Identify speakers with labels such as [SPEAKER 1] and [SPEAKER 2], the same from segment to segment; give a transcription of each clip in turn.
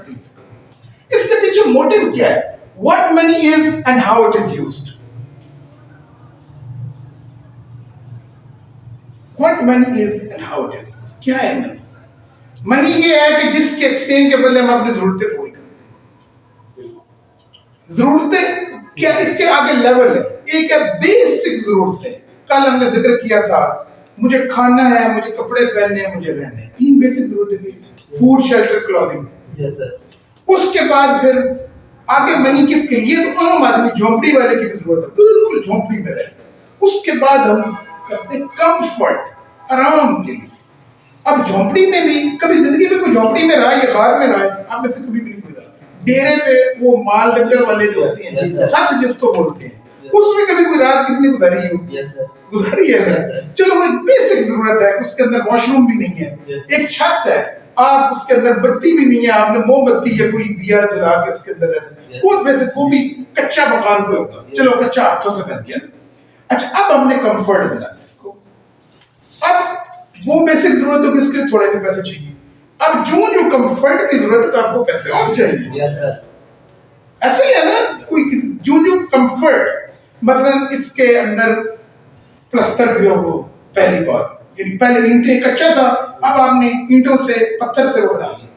[SPEAKER 1] خرید سکوں. اس کے پیچھے موٹیو کیا ہے؟ What money is and how it is used. What money is and how it is used. کیا ہے منی؟ منی یہ ہے کہ جس کے ایکسچینج کے بدلے ہم اپنی ضرورتیں پوری کرتے ہیں. ضرورتیں کیا اس کے آگے لیول ہے. ایک ہے بیسک ضرورتیں. کل ہم نے ذکر کیا تھا مجھے کھانا ہے, مجھے کپڑے پہننے ہیں, مجھے رہنے ہیں. 3 بیسک ضرورتیں تھی. Food, shelter, clothing. اس کے بعد پھر آگے منی کس کے لیے؟ تو عام آدمی جھونپڑی والے کی بھی ضرورت ہے, بالکل جھونپڑی میں رہنا. اس کے بعد ہم کرتے ہیں کمفرٹ, آرام کے لیے. اب جھونپڑی میں بھی کبھی زندگی میں کوئی جھونپڑی میں رہا یا غار میں رہا ہے؟ آپ میں سے کبھی بھی نہیں کوئی رہا. ڈیرے پہ وہ مال ڈنگر والے جو ہوتے ہیں, سچ جس کو بولتے ہیں, اس میں کبھی کوئی رات کسی نے گزاری ہو؟ گزاری ہے نا. چلو وہ ایک بیسک ضرورت ہے, اس کے اندر واش روم بھی نہیں ہے, ایک چھت ہے, آپ اس کے اندر بتی بھی نہیں ہے, آپ نے موم بتی یا کوئی دیا جلا کے اس کے اندر رہنا. بہت بیسک, وہ بھی کچا مکان کوئی ہوگا, چلو کچا ہاتھوں سے بن گیا. اچھا اب ہم نے کمفرٹ بنانا اس کو. اب وہ بیسک ضرورت ہوگی, اس کے لیے تھوڑے سے پیسے چاہیے. اب جو کمفرٹ کی ضرورت ہے تو آپ کو پیسے اور چاہیے. ایسے ہی ہے نا, کوئی جو کمفرٹ, مثلا اس کے اندر پلستر بھی ہو پہلی بار, یعنی پہلے اینٹیں کچا تھا, اب آپ نے اینٹوں سے پتھر سے وہ بنا لیا.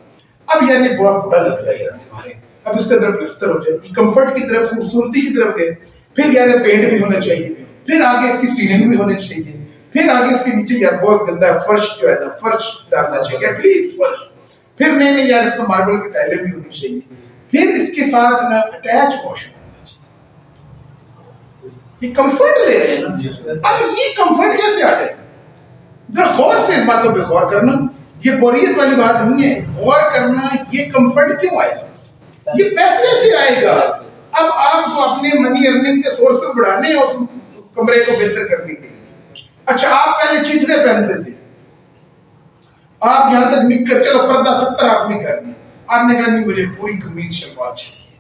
[SPEAKER 1] اب یعنی بہت برا لگ رہا ہے یار دیواریں, اب اس کے اندر پلستر ہو جائے. کمفرٹ کی طرف, خوبصورتی کی طرف گئے. پھر یار پینٹ بھی ہونا چاہیے, پھر آگے اس کی سیلنگ بھی ہونی چاہیے, پھر آگے اس کے نیچے یار بہت گندا ہے فرش جو ہے نا, فرش ڈالنا چاہیے ایٹ لیسٹ فرش. پھر نہیں یار اس کو ماربل کی ٹائلیں بھی ہونی چاہیے. پھر اس کے ساتھ نا اٹیچ واش روم ہونا چاہیے. یہ کمفرٹ لے رہے ہیں نا. اب یہ کمفرٹ کیسے آ جائے گا؟ ذرا غور سے اس باتوں پہ غور کرنا. یہ بوریت والی بات نہیں ہے, غور کرنا. یہ کمفرٹ کیوں آئے گا؟ یہ پیسے سے آئے گا. اب آپ کو اپنے منی ارننگ کے سورسز بڑھانے ہیں اس کمرے کو بہتر کرنے کے لیے. اچھا آپ پہلے چیتنے پہنتے تھے, آپ یہاں تک نکر, چلو پردہ 70 آپ نے کر دیا, آپ نے کہا نہیں مجھے پوری قمیض شلوار چاہیے,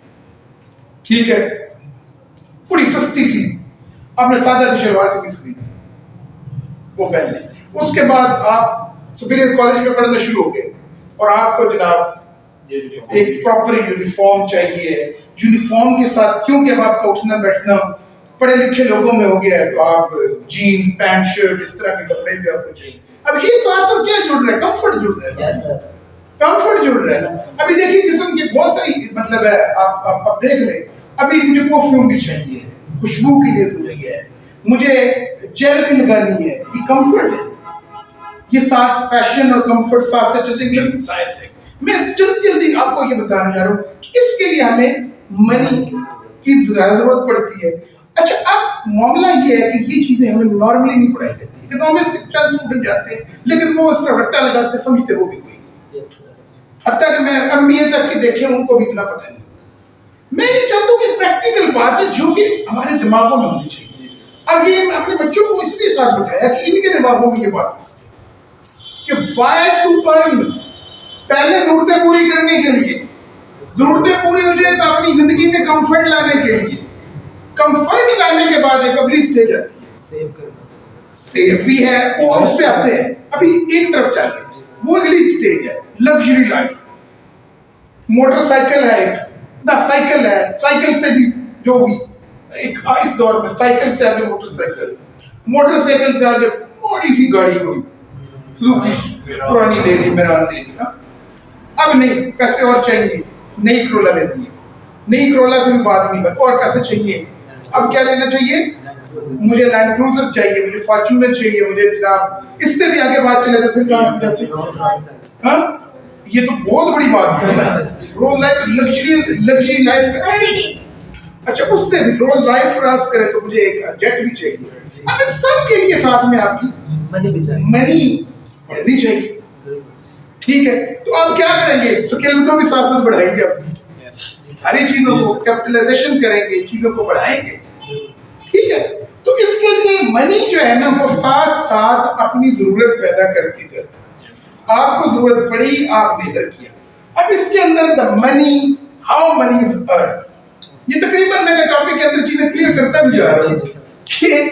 [SPEAKER 1] ٹھیک ہے, پوری سستی سی, آپ نے سادہ سی شلوار قمیض خریدی, وہ پہن لیں. اس کے بعد آپ سپیریئر کالج میں پڑھنا شروع ہو گئے اور آپ کو جناب ایک پراپر یونیفارم چاہیے. یونیفارم کے ساتھ, کیونکہ اب آپ کا اٹھنا بیٹھنا پڑھے لکھے لوگوں میں ہو گیا ہے, تو آپ جینز, پینٹ, شرٹ, اس طرح کے کپڑے بھی آپ کو چاہیے. اب یہ ساتھ ساتھ کیا جڑ رہا ہے؟ کمفرٹ جڑ رہا ہے. کمفرٹ جڑ رہا ہے نا. ابھی دیکھیے جسم کی بہت ساری مطلب ہے, آپ دیکھ لیں. ابھی مجھے پرفیوم بھی چاہیے, خوشبو کے لیے ضروری ہے, مجھے جیل بھی لگانی ہے, یہ کمفرٹ ہے. یہ ساتھ فیشن اور کمفرٹ ساتھ سے چلتے ہیں. سائنس ہے. میں جلدی آپ کو یہ بتانا چاہ رہا ہوں کہ اس کے لیے ہمیں منی کی ضرورت پڑتی ہے. اچھا اب معاملہ یہ ہے کہ یہ چیزیں ہمیں نارملی نہیں پڑھائی جاتی. اکنامکس کے چند اسٹوڈنٹ جاتے ہیں لیکن وہ اس طرح رٹا لگاتے سمجھتے وہ بھی کوئی نہیں. حتیٰ کہ میں MBA تک کے دیکھے ان کو بھی اتنا پتہ نہیں. میں یہ چاہتا ہوں کہ پریکٹیکل بات ہے جو کہ ہمارے دماغوں میں ہونی چاہیے. اب یہ میں اپنے بچوں کو اس لیے ساتھ بتایا کہ ان کے دماغوں میں یہ بات پھنس گئی کہ why to earn, پہلے ضرورتیں پوری کرنے کے لیے, ضرورتیں پوری ہو جائے تو اپنی زندگی میں کمفرٹ لانے کے لیے, کمفرٹ لانے کے بعد ایک اگلی اسٹیج آتی ہے سیو کرنا. سیف بھی ہے, وہ اس پہ آتے ہیں. ابھی ایک طرف چل رہے ہیں, وہ اگلی اسٹیج ہے لگژری لائف. موٹر سائیکل ہے, ایک سائیکل ہے, سائیکل سے بھی جو بھی ایک اس دور میں سائیکل سے آگے موٹر سائیکل, موٹر سائیکل سے آگے بڑی سی گاڑی کوئی پرانی لے لی, میران لے لی. اب نہیں, پیسے اور چاہیے, نئی کرولا لے دی. نئی کرولا سے بھی بات نہیں بن, اور پیسے چاہیے. اب کیا لینا چاہیے؟ مجھے لینڈ کروزر چاہیے, مجھے فارچونر چاہیے, مجھے جناب اس سے بھی آگے بات چلے تو پھر کہاں جاتے ہیں. ہاں یہ تو بہت بڑی بات ہے نا, رولز لائف لگژری لائف. اچھا اس سے بھی رولز لائف کراس کرے تو مجھے ایک جیٹ بھی چاہیے. اب ان سب کے لیے ساتھ میں آپ کی منی بڑھنی چاہیے. ٹھیک ہے, تو آپ کیا کریں گے؟ سکلز کو بھی ساتھ ساتھ بڑھائیں گے, اپنی ساری چیزوں کو کیپٹلائزیشن کریں گے, چیزوں کو بڑھائیں گے. ٹھیک ہے, تو اس کے لیے منی جو ہے نا وہ ساتھ ساتھ اپنی ضرورت پیدا کرتی جاتی ہے. آپ کو ضرورت پڑی, آپ نے ادھر کیا. اب اس کے اندر دا منی, ہاؤ منی از ارن, یہ تقریباً میں نے ٹاپک کے اندر چیزیں کلیئر کرتا بھی جا رہا ہوں کہ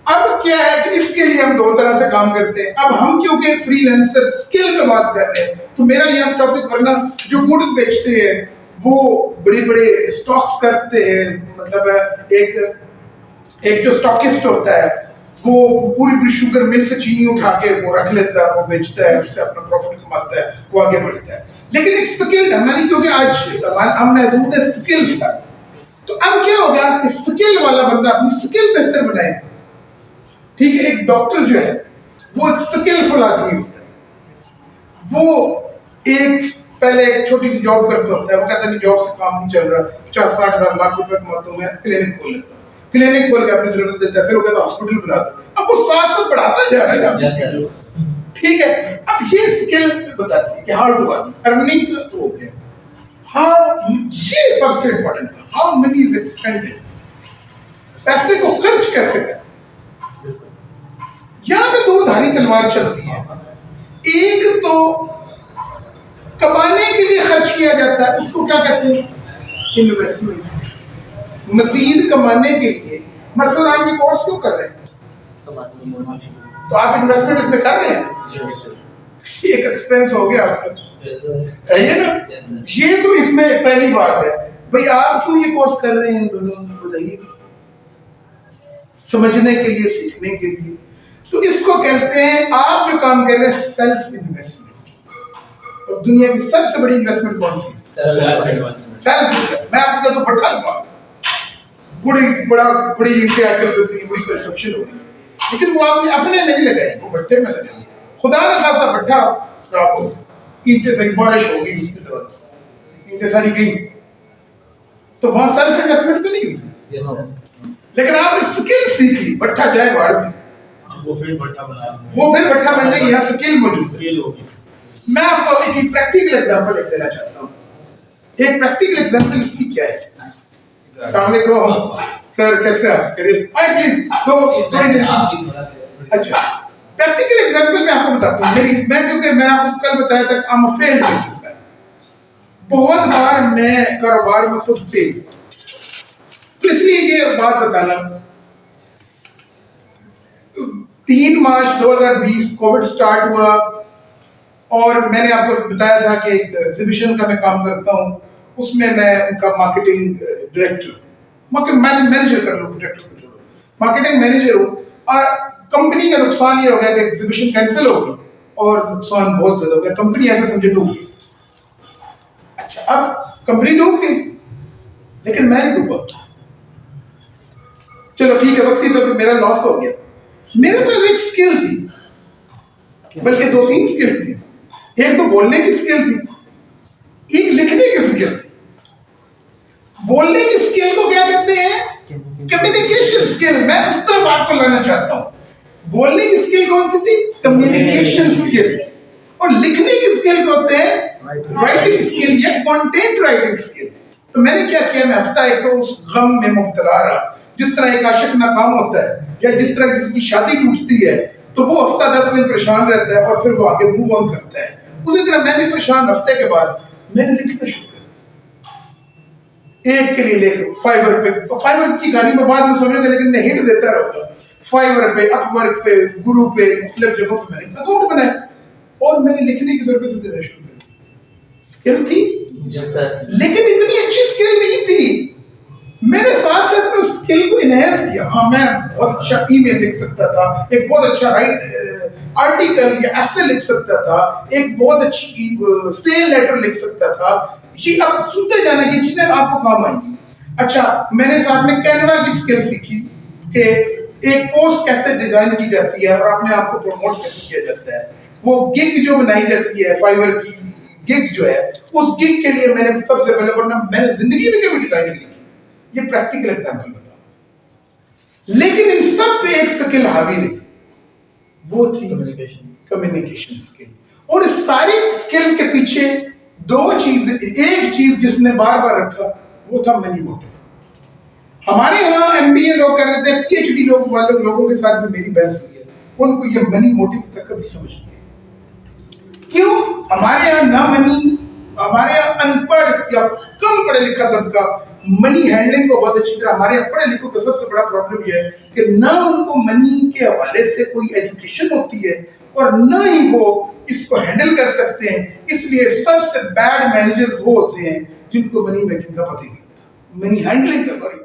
[SPEAKER 1] اب کیا ہے کہ اس کے لیے ہم دو طرح سے کام کرتے ہیں. اب ہم کیونکہ فری لینسر اسکل پہ بات کر رہے ہیں تو میرا یہ ٹاپک ورنہ جو گڈس بیچتے ہیں وہ بڑے بڑے اسٹاکس کرتے ہیں, مطلب ایک جو اسٹاکسٹ ہوتا ہے وہ پوری پوری شوگر مل سے چینی اٹھا کے وہ رکھ لیتا ہے, وہ بیچتا ہے, اس سے اپنا پروفٹ کماتا ہے, وہ آگے بڑھتا ہے. لیکن ایک سکل ہماری کیونکہ آج ہم محدود ہے سکلز تک, تو اب کیا ہوگا کہ سکل والا بندہ اپنی سکل بہتر بنائے گا. ٹھیک ہے, ایک ڈاکٹر جو ہے وہ ایک سکلفل آدمی ہوتا ہے, وہ ایک پہلے ایک چھوٹی سی جاب کرتا ہوتا ہے, وہ کہتا ہے جاب سے کام نہیں چل رہا, 50-60 ہزار لاکھ روپے کماتا ہوں, میں کلینک کھول لیتا ہوں, کلینک کھول کے اپنی سروس دیتا ہے, پھر وہ کہتا ہے ہاسپٹل بنا دو. اب وہ ساتھ ساتھ بڑھاتا جا رہا ہے. ٹھیک ہے, اب یہ اسکل بتاتی ہے کہ ہاؤ ٹو ارننگ تو ہو گیا, ہاؤ, یہ سب سے امپورٹنٹ ہے, ہاؤ منی از ایکسپینڈیڈ, پیسے کو خرچ کیسے کریں. یہاں پہ دو دھاری تلوار چلتی ہے, ایک تو کمانے کے لیے خرچ کیا جاتا ہے, اس کو کیا کہتے ہیں انویسٹمنٹ. مزید کمانے کے لیے, مثلا آپ یہ کورس کیوں کر رہے ہیں تو آپ انویسٹمنٹ اس میں کر رہے ہیں, ایک ایکسپینس ہو گیا آپ کا, ہے نا. یہ تو اس میں پہلی بات ہے بھئی, آپ کیوں یہ کورس کر رہے ہیں دونوں بتائیے, سمجھنے کے لیے, سیکھنے کے لیے. تو اس کو کہتے ہیں آپ جو کام کر رہے ہیں سیلف انویسٹمنٹ. اور دنیا کی سب سے بڑی انویسٹمنٹ کون سی ہے؟ Self investment. میں آپ کو کہتا ہوں بٹھا لگا, بڑی انٹے آ کر بڑی کنسٹرکشن ہو رہی ہے, لیکن وہ آپ نے اپنے میں نہیں لگائی, وہ بٹھے میں لگائی. خدا نہ خاصا بٹھا خراب ہو, اینٹیں سے بارش ہوگی اس کی طرف, اینٹیں ساری گئی, تو وہاں سیلف انویسٹمنٹ تو نہیں ہوئی. لیکن آپ نے سکل سیکھ لی, بٹھا جائے باڑ میں, وہ پھر بٹھا بننے کی یہاں سکل موجود ہے. میں آپ کو ایک پریکٹیکل ایگزامپل ایک دینا چاہتا ہوں. ایک پریکٹیکل ایگزامپل اس کی کیا ہے. السلام علیکم سر, کیسے آپ کریے پلیز تھوڑی دیر. اچھا, پریکٹیکل ایگزامپل میں آپ کو بتاتا ہوں. میں کیونکہ میں آپ کو کل بتایا تھا کہ I'm a failed businessman. بہت بار میں کاروبار میں خود فیل, تو اس لیے یہ بات بتانا. 3 مارچ 2020 کووڈ سٹارٹ ہوا, اور میں نے آپ کو بتایا تھا کہ ایک ایگزیبیشن کا میں کام کرتا ہوں, اس میں ان کا مارکیٹنگ ڈائریکٹر, مینیجر کر لو, ڈائریکٹر کو چھوڑو, مارکیٹنگ مینیجر ہوں. اور کمپنی کا نقصان یہ ہو گیا کہ ایگزیبیشن کینسل ہو گئی اور نقصان بہت زیادہ ہو گیا, کمپنی ایسے سمجھے ڈوب گئی. اچھا, اب کمپنی ڈوب گئی لیکن میں نہیں ڈوبا, چلو ٹھیک ہے, وقتی طور پہ میرا لاس ہو گیا. میرے پاس ایک سکل تھی, بلکہ 2-3 سکلز تھی. ایک تو بولنے کی سکل تھی, ایک لکھنے کی سکل تھی. بولنے کی سکل کو کیا کہتے ہیں کمیونیکیشن سکل. میں اس طرف آپ کو لانا چاہتا ہوں. بولنے کی سکل کون سی تھی؟ کمیونیکیشن سکل. اور لکھنے کی سکل کو ہوتے ہیں رائٹنگ سکل یا کنٹینٹ رائٹنگ سکل. تو میں نے کیا کیا, میں ہفتہ ایک تو اس غم میں مبتلا رہا, جس طرح ایک عاشق ناکام ہوتا ہے یا جس طرح کسی کی شادی ٹوٹتی ہے تو وہ ہفتہ 10 دن پریشان رہتا ہے اور پھر وہ آگے موو آن کرتا ہے. اسی طرح میں بھی پریشان, ہفتے کے بعد میں نے لکھنا شروع کیا. ایک کے لیے لکھ فائبر پہ, فائبر کی گاڑی میں بعد میں سمجھو گا, لیکن میں ہنٹ دیتا رہوں گا. فائبر پہ, اپ ورک پہ, گرو پہ, مختلف جگہوں پہ میں نے اکاؤنٹ بنایا اور میں نے لکھنے کی ضرورت سے دینا شروع کیا. اسکل تھی لیکن اتنی اچھی اسکل نہیں تھی. میں نے ساتھ ساتھ میں اس اسکل کو انہینس کیا. ہاں, میں بہت اچھا ای میل لکھ سکتا تھا, ایک بہت اچھا آرٹیکل یا ایسے لکھ سکتا تھا, ایک بہت اچھی سیل لیٹر لکھ سکتا تھا. یہ اب سنتے جانا, یہ چیزیں آپ کو کام آئیں گی. اچھا, میں نے ساتھ میں کینوا کی اسکل سیکھی کہ ایک پوسٹ کیسے ڈیزائن کی جاتی ہے اور اپنے آپ کو پروموٹ کیسے کیا جاتا ہے. وہ گگ جو بنائی جاتی ہے, فائبر کی گگ جو ہے, اس گگ کے لیے میں نے سب سے پہلے ورنہ میں نے زندگی میں کبھی ڈیزائننگ نہیں کی. یہ پریکٹیکل ایگزامپل بتاؤں. لیکن ان سب پہ ایک سکل حاوی رہی, وہ تھی کمیونیکیشن سکل. اور اس ساری سکلز کے پیچھے 2 چیزیں, ایک چیز جس نے بار بار رکھا وہ تھا منی موٹو. ہمارے ہاں ایم بی اے لوگ کر دیتے ہیں, پی ایچ ڈی لوگ والے لوگوں کے ساتھ بھی میری بحث ہوئی ہے, ان کو یہ منی موٹو کا کبھی سمجھ نہیں ہے. کیوں؟ ہمارے یہاں نہ منی, ہمارے یہاں ان پڑھ یا کم پڑھے لکھا طبقہ منی ہینڈلنگ کو بہت اچھی طرح. ہمارے یہاں پڑھے لکھوں کا سب سے بڑا پرابلم یہ ہے کہ نہ ان کو منی کے حوالے سے کوئی ایجوکیشن ہوتی ہے اور نہ ہی وہ اس کو ہینڈل کر سکتے ہیں. اس لیے سب سے بیڈ مینیجرز وہ ہوتے ہیں جن کو منی میکنگ کا پتہ ہی نہیں ہوتا, منی ہینڈلنگ کا, سوری